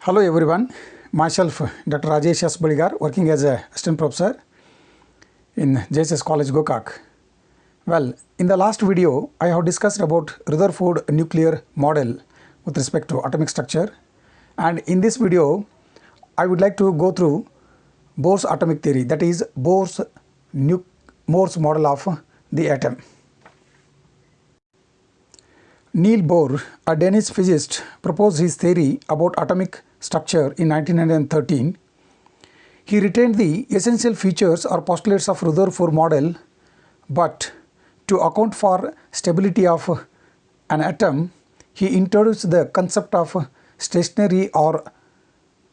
Hello everyone, myself Dr. Rajesh S. Baligar, working as a assistant professor in JSS College Gokak. Well, in the last video I have discussed about Rutherford nuclear model with respect to atomic structure, and in this video I would like to go through Bohr's atomic theory, that is Bohr's model of the atom. Niels Bohr, a Danish physicist, proposed his theory about atomic structure in 1913. He retained the essential features or postulates of Rutherford model, but to account for stability of an atom, he introduced the concept of stationary or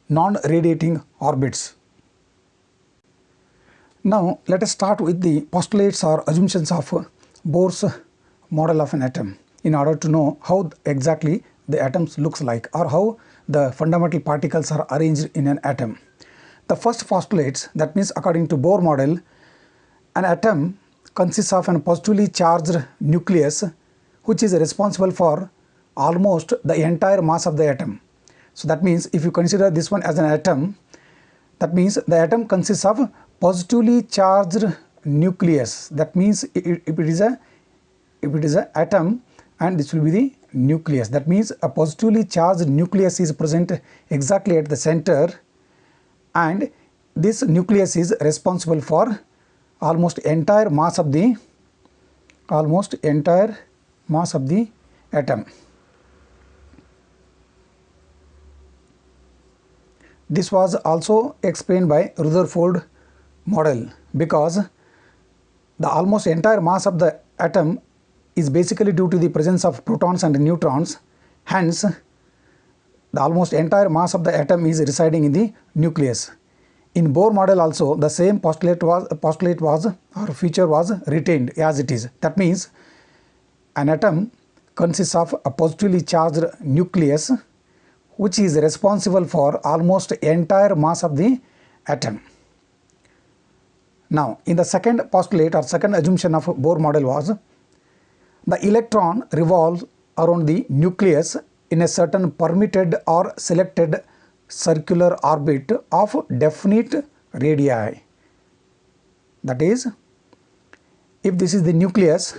non-radiating orbits. Now let us start with the postulates or assumptions of Bohr's model of an atom, in order to know how exactly the atoms looks like, or how the fundamental particles are arranged in an atom. The first postulates, that means according to Bohr model, an atom consists of a positively charged nucleus which is responsible for almost the entire mass of the atom. So that means if you consider this one as an atom, that means the atom consists of positively charged nucleus. That means if it is a atom, and this will be the nucleus. That means a positively charged nucleus is present exactly at the center, and this nucleus is responsible for almost entire mass of the atom. This was also explained by Rutherford model, because the almost entire mass of the atom is basically due to the presence of protons and neutrons. Hence, the almost entire mass of the atom is residing in the nucleus. In Bohr model also the same postulate was or feature was retained as it is. That means an atom consists of a positively charged nucleus which is responsible for almost entire mass of the atom. Now, in the second postulate or second assumption of Bohr model was the electron revolves around the nucleus in a certain permitted or selected circular orbit of definite radii. That is, if this is the nucleus,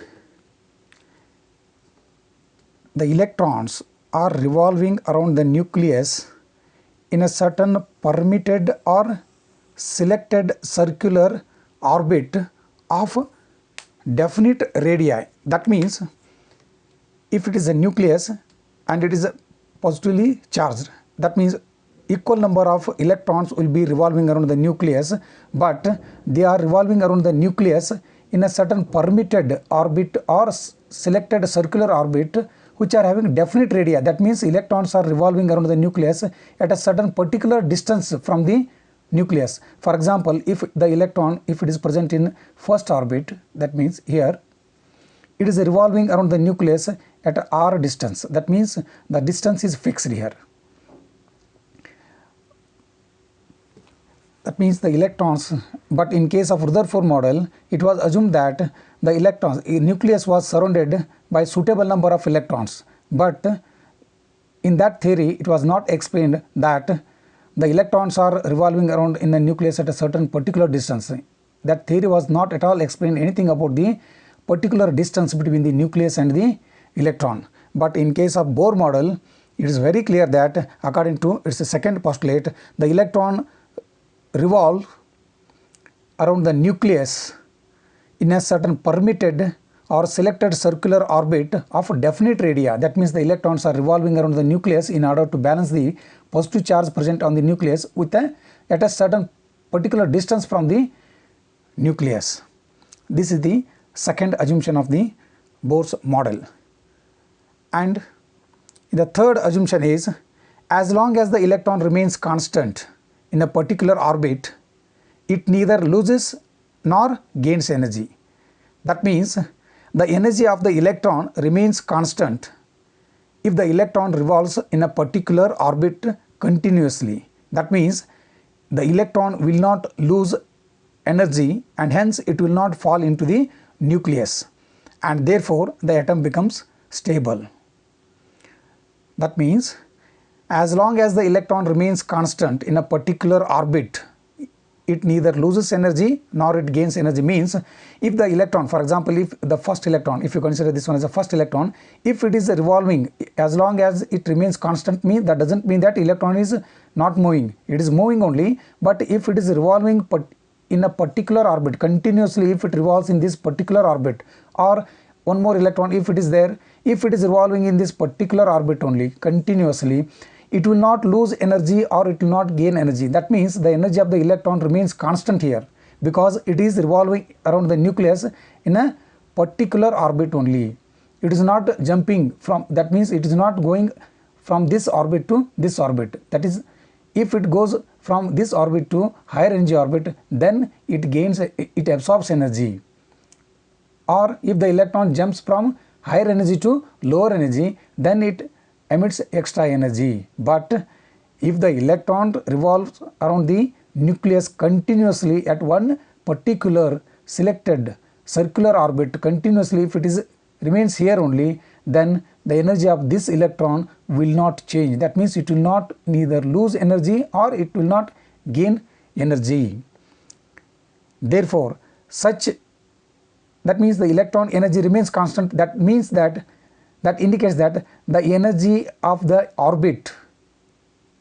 the electrons are revolving around the nucleus in a certain permitted or selected circular orbit of definite radii. That means if it is a nucleus and it is positively charged, that means equal number of electrons will be revolving around the nucleus, but they are revolving around the nucleus in a certain permitted orbit or selected circular orbit which are having definite radii. That means electrons are revolving around the nucleus at a certain particular distance from the nucleus. For example, if the electron, if it is present in first orbit, that means here it is revolving around the nucleus at r distance. That means the distance is fixed here. That means the electrons, but in case of Rutherford model, it was assumed that the electrons, nucleus was surrounded by suitable number of electrons, but in that theory it was not explained that the electrons are revolving around in the nucleus at a certain particular distance. That theory was not at all explained anything about the particular distance between the nucleus and the electron. But in case of Bohr model, it is very clear that according to its second postulate, the electron revolve around the nucleus in a certain permitted or selected circular orbit of definite radii. That means the electrons are revolving around the nucleus in order to balance the positive charge present on the nucleus with at a certain particular distance from the nucleus. This is the second assumption of the Bohr's model. And the third assumption is, as long as the electron remains constant in a particular orbit, it neither loses nor gains energy. That means the energy of the electron remains constant if the electron revolves in a particular orbit continuously. That means the electron will not lose energy, and hence it will not fall into the nucleus, and therefore the atom becomes stable. That means as long as the electron remains constant in a particular orbit, it neither loses energy nor it gains energy. Means if the electron, for example, if the first electron, if you consider this one as the first electron, if it is revolving, as long as it remains constant, that doesn't mean that electron is not moving. It is moving only, but if it is revolving in a particular orbit continuously, if it revolves in this particular orbit, or one more electron if it is there, if it is revolving in this particular orbit only continuously, it will not lose energy or it will not gain energy. That means the energy of the electron remains constant here, because it is revolving around the nucleus in a particular orbit only. It is not jumping from, that means it is not going from this orbit to this orbit. That is, if it goes from this orbit to higher energy orbit, then it absorbs energy. Or if the electron jumps from higher energy to lower energy, then it emits extra energy. But if the electron revolves around the nucleus continuously at one particular selected circular orbit continuously, if it remains here only, then the energy of this electron will not change. That means it will not neither lose energy or it will not gain energy. Therefore, that means the electron energy remains constant. That means that indicates that the energy of the orbit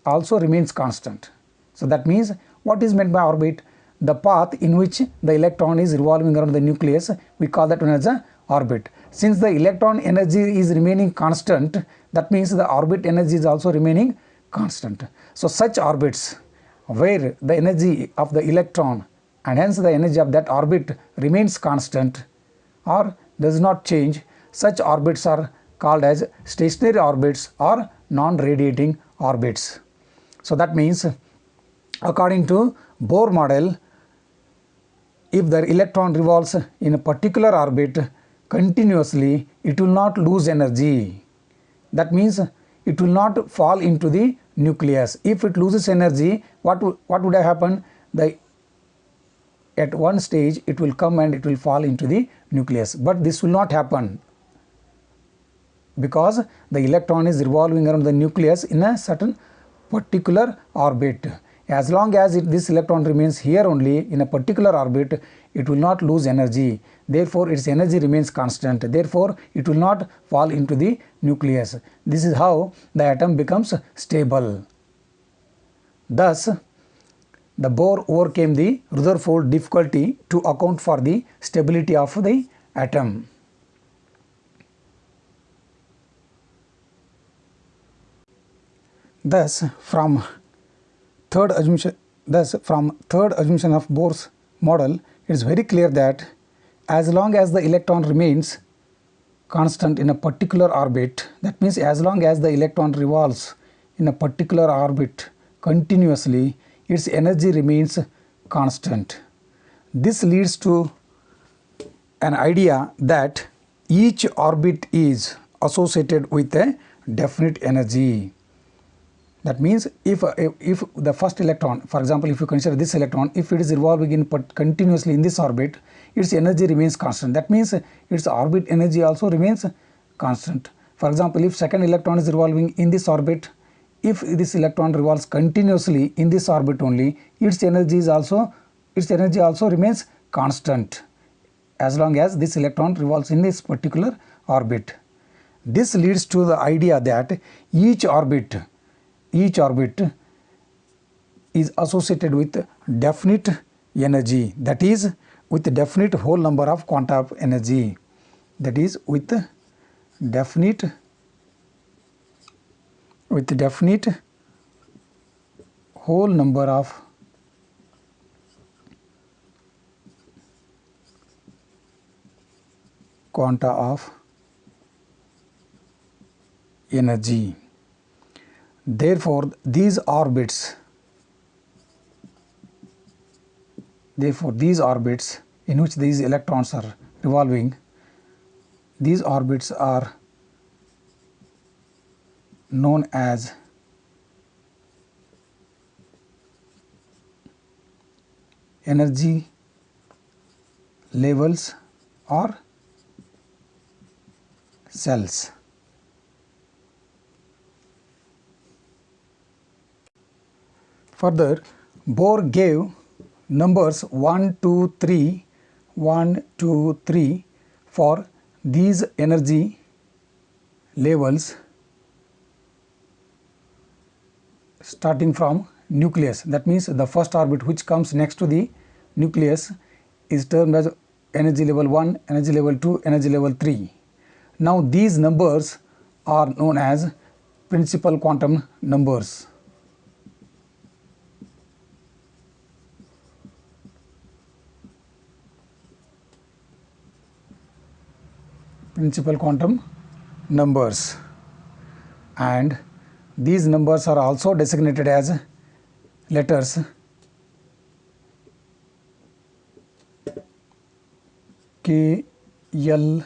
also remains constant. So that means, what is meant by orbit? The path in which the electron is revolving around the nucleus, we call that one as a orbit. Since the electron energy is remaining constant, that means the orbit energy is also remaining constant. So such orbits where the energy of the electron and hence the energy of that orbit remains constant or does not change, such orbits are called as stationary orbits or non-radiating orbits. So that means, according to Bohr model, if the electron revolves in a particular orbit continuously, it will not lose energy. That means it will not fall into the nucleus. If it loses energy, what would have happened? At one stage it will come and it will fall into the nucleus. But this will not happen, because the electron is revolving around the nucleus in a certain particular orbit. As long as this electron remains here only in a particular orbit, it will not lose energy. Therefore, its energy remains constant. Therefore, it will not fall into the nucleus. This is how the atom becomes stable. Thus, the Bohr overcame the Rutherford difficulty to account for the stability of the atom. Thus, from third assumption of Bohr's model, it is very clear that as long as the electron remains constant in a particular orbit, that means as long as the electron revolves in a particular orbit continuously, its energy remains constant. This leads to an idea that each orbit is associated with a definite energy. That means if the first electron, for example, if you consider this electron, if it is revolving continuously in this orbit, its energy remains constant. That means its orbit energy also remains constant. For example, if second electron is revolving in this orbit, if this electron revolves continuously in this orbit only, its energy also remains constant as long as this electron revolves in this particular orbit. This leads to the idea that each orbit is associated with definite energy, that is with definite whole number of quanta of energy, that is with definite whole number of quanta of energy. Therefore, these orbits in which these electrons are revolving, these orbits are known as energy levels or cells. Further, Bohr gave numbers 1, 2, 3, 1, 2, 3 for these energy levels starting from nucleus. That means the first orbit which comes next to the nucleus is termed as energy level 1, energy level 2, energy level 3. Now these numbers are known as principal quantum numbers. Principal quantum numbers, and these numbers are also designated as letters K, L,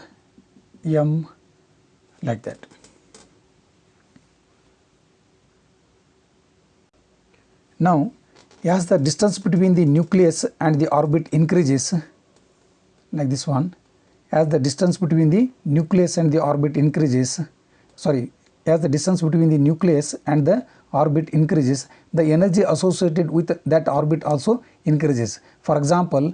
M, like that. Now, as the distance between the nucleus and the orbit increases, like this one, as the distance between the nucleus and the orbit increases, as the distance between the nucleus and the orbit increases, the energy associated with that orbit also increases. For example,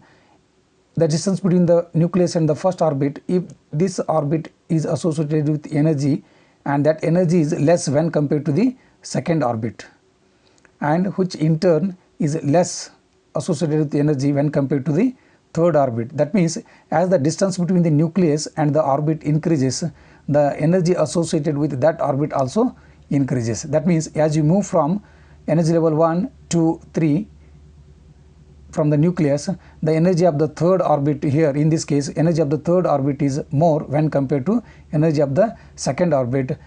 the distance between the nucleus and the first orbit, if this orbit is associated with energy and that energy is less when compared to the second orbit, and which in turn is less associated with energy when compared to the third orbit. That means as the distance between the nucleus and the orbit increases, the energy associated with that orbit also increases. That means as you move from energy level 1, 2, 3 from the nucleus, the energy of the third orbit here, in this case energy of the third orbit is more when compared to energy of the second orbit,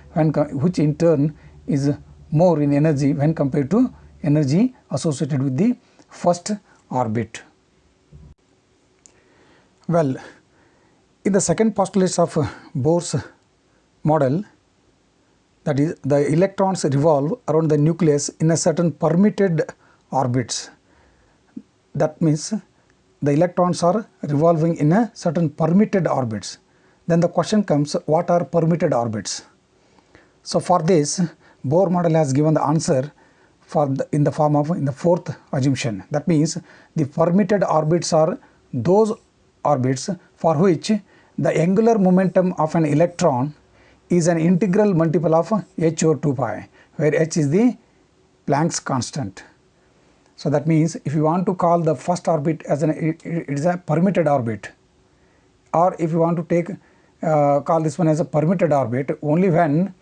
which in turn is more in energy when compared to energy associated with the first orbit. Well, in the second postulate of Bohr's model, that is, the electrons revolve around the nucleus in a certain permitted orbits. That means the electrons are revolving in a certain permitted orbits. Then the question comes, what are permitted orbits? So for this, Bohr model has given the answer in the form of in the fourth assumption. That means the permitted orbits are those orbits for which the angular momentum of an electron is an integral multiple of h over 2 pi, where h is the Planck's constant. So that means if you want to call the first orbit as it is a permitted orbit, or if you want to take call this one as a permitted orbit, only when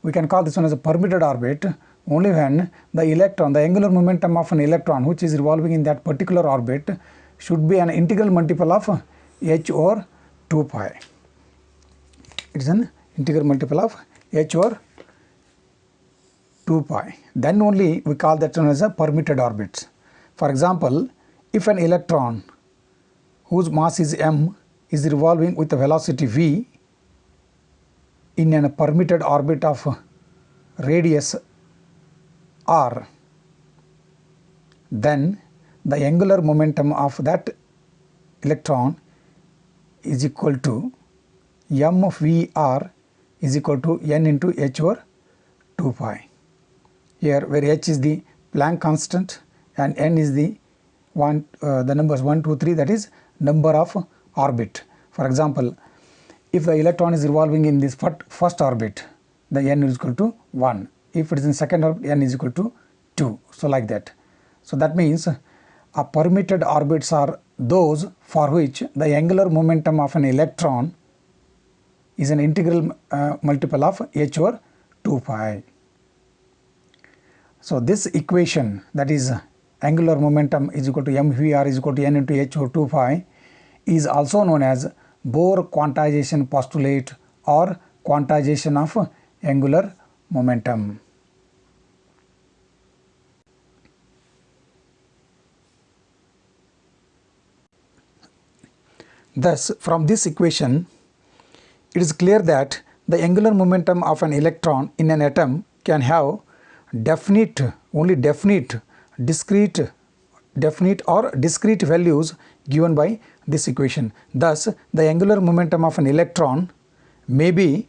we can call this one as a permitted orbit only when the electron, the angular momentum of an electron which is revolving in that particular orbit should be an integral multiple of h over 2 pi. It is an integral multiple of h over 2 pi. Then only we call that one as a permitted orbits. For example, if an electron whose mass is m is revolving with a velocity v in a permitted orbit of radius r, then the angular momentum of that electron is equal to m of Vr is equal to n into h over 2 pi. Here where h is the Planck constant and n is the numbers 1, 2, 3, that is number of orbit. For example, if the electron is revolving in this first orbit, the n is equal to 1. If it is in second orbit, n is equal to 2. So like that. So that means permitted orbits are those for which the angular momentum of an electron is an integral multiple of h over 2 pi. So this equation, that is angular momentum is equal to mvr is equal to n into h over 2 pi, is also known as Bohr quantization postulate or quantization of angular momentum. Thus, from this equation, it is clear that the angular momentum of an electron in an atom can have only definite or discrete values given by this equation. Thus, the angular momentum of an electron may be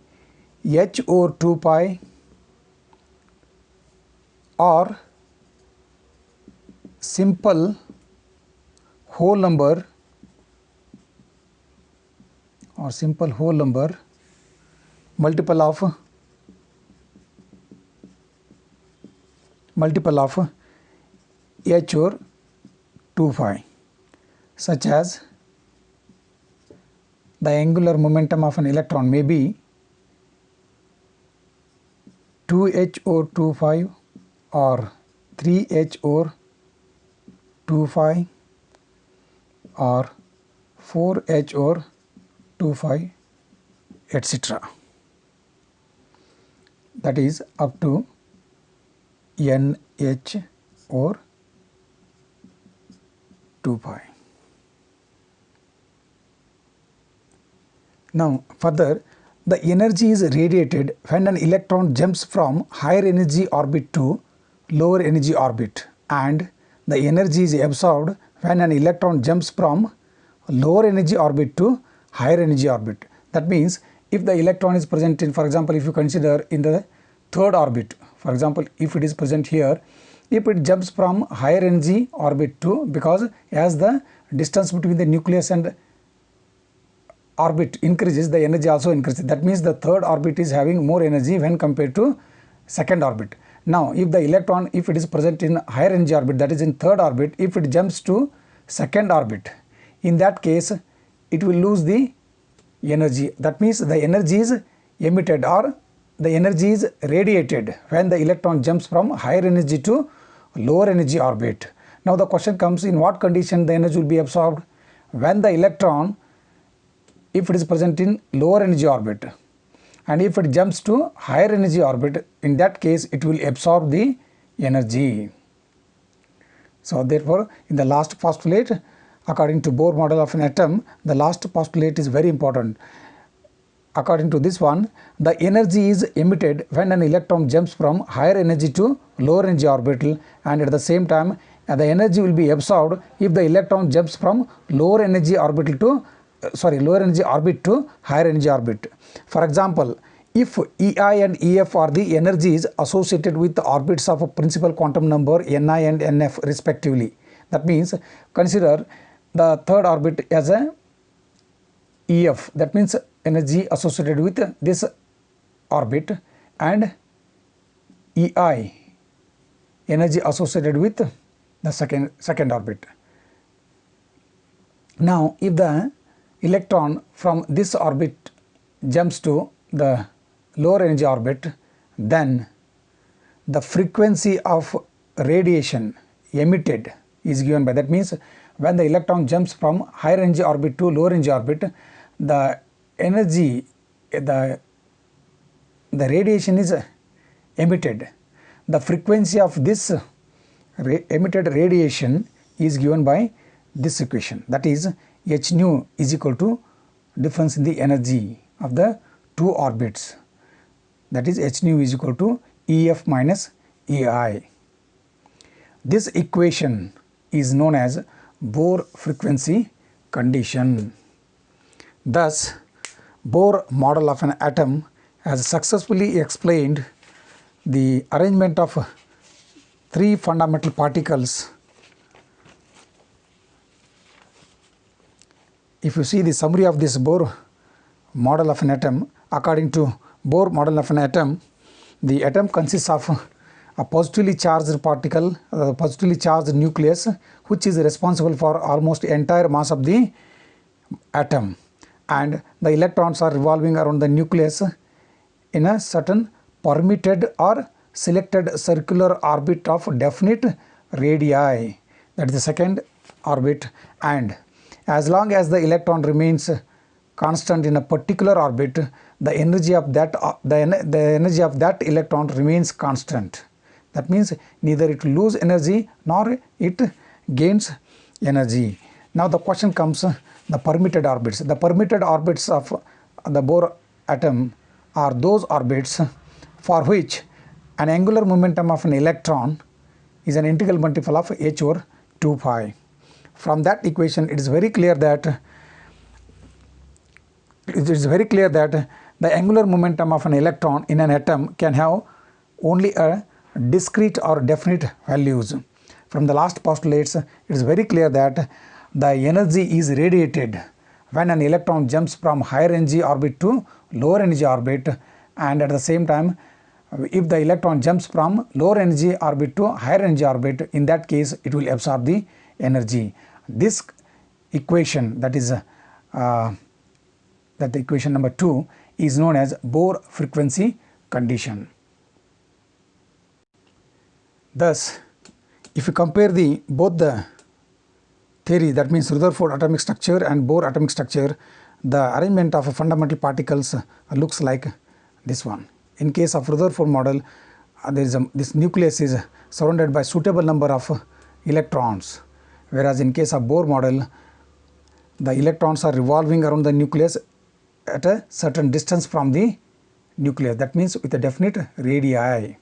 h over 2 pi or simple whole number or simple whole number multiple of h or 2 phi, such as the angular momentum of an electron may be 2h or 2 phi or 3h or 2 phi or 4h or 2 phi, etc. That is up to nh or 2 pi. Now further, the energy is radiated when an electron jumps from higher energy orbit to lower energy orbit, and the energy is absorbed when an electron jumps from lower energy orbit to higher energy orbit. That means if the electron is present in, for example, if you consider in the third orbit, for example, if it is present here, if it jumps from higher energy orbit to, because as the distance between the nucleus and orbit increases, the energy also increases. That means the third orbit is having more energy when compared to second orbit. Now if the electron, if it is present in higher energy orbit, that is in third orbit, if it jumps to second orbit, in that case it will lose the energy. That means the energy is emitted or the energy is radiated when the electron jumps from higher energy to lower energy orbit. Now the question comes, in what condition the energy will be absorbed? When the electron, if it is present in lower energy orbit, and if it jumps to higher energy orbit, in that case it will absorb the energy. So therefore in the last postulate, according to Bohr model of an atom, the last postulate is very important. According to this one, the energy is emitted when an electron jumps from higher energy to lower energy orbital, and at the same time the energy will be absorbed if the electron jumps from lower energy orbital to lower energy orbit to higher energy orbit. For example, if EI and EF are the energies associated with the orbits of a principal quantum number Ni and Nf respectively, that means consider the third orbit as a EF, that means energy associated with this orbit, and EI, energy associated with the second orbit. Now if the electron from this orbit jumps to the lower energy orbit, then the frequency of radiation emitted is given by, that means when the electron jumps from higher energy orbit to lower energy orbit, the energy, the radiation is emitted. The frequency of this emitted radiation is given by this equation, that is h nu is equal to difference in the energy of the two orbits, that is h nu is equal to EF minus EI. This equation is known as Bohr frequency condition. Thus, Bohr model of an atom has successfully explained the arrangement of three fundamental particles. If you see the summary of this Bohr model of an atom, according to Bohr model of an atom, the atom consists of a positively charged particle, a positively charged nucleus, which is responsible for almost entire mass of the atom, and the electrons are revolving around the nucleus in a certain permitted or selected circular orbit of definite radii, that is the second orbit, and as long as the electron remains constant in a particular orbit, the energy of that energy of that electron remains constant. That means neither it loses energy nor it gains energy. Now the question comes, the permitted orbits. The permitted orbits of the Bohr atom are those orbits for which an angular momentum of an electron is an integral multiple of h over 2 pi. From that equation, it is very clear that the angular momentum of an electron in an atom can have only a discrete or definite values. from the last postulates, it is very clear that the energy is radiated when an electron jumps from higher energy orbit to lower energy orbit, and at the same time, if the electron jumps from lower energy orbit to higher energy orbit, in that case it will absorb the energy. This equation, that is that the equation number 2, is known as Bohr frequency condition. Thus, if you compare both the theory, that means Rutherford atomic structure and Bohr atomic structure, the arrangement of fundamental particles looks like this one. In case of Rutherford model, this nucleus is surrounded by suitable number of electrons, whereas in case of Bohr model, the electrons are revolving around the nucleus at a certain distance from the nucleus, that means with a definite radii.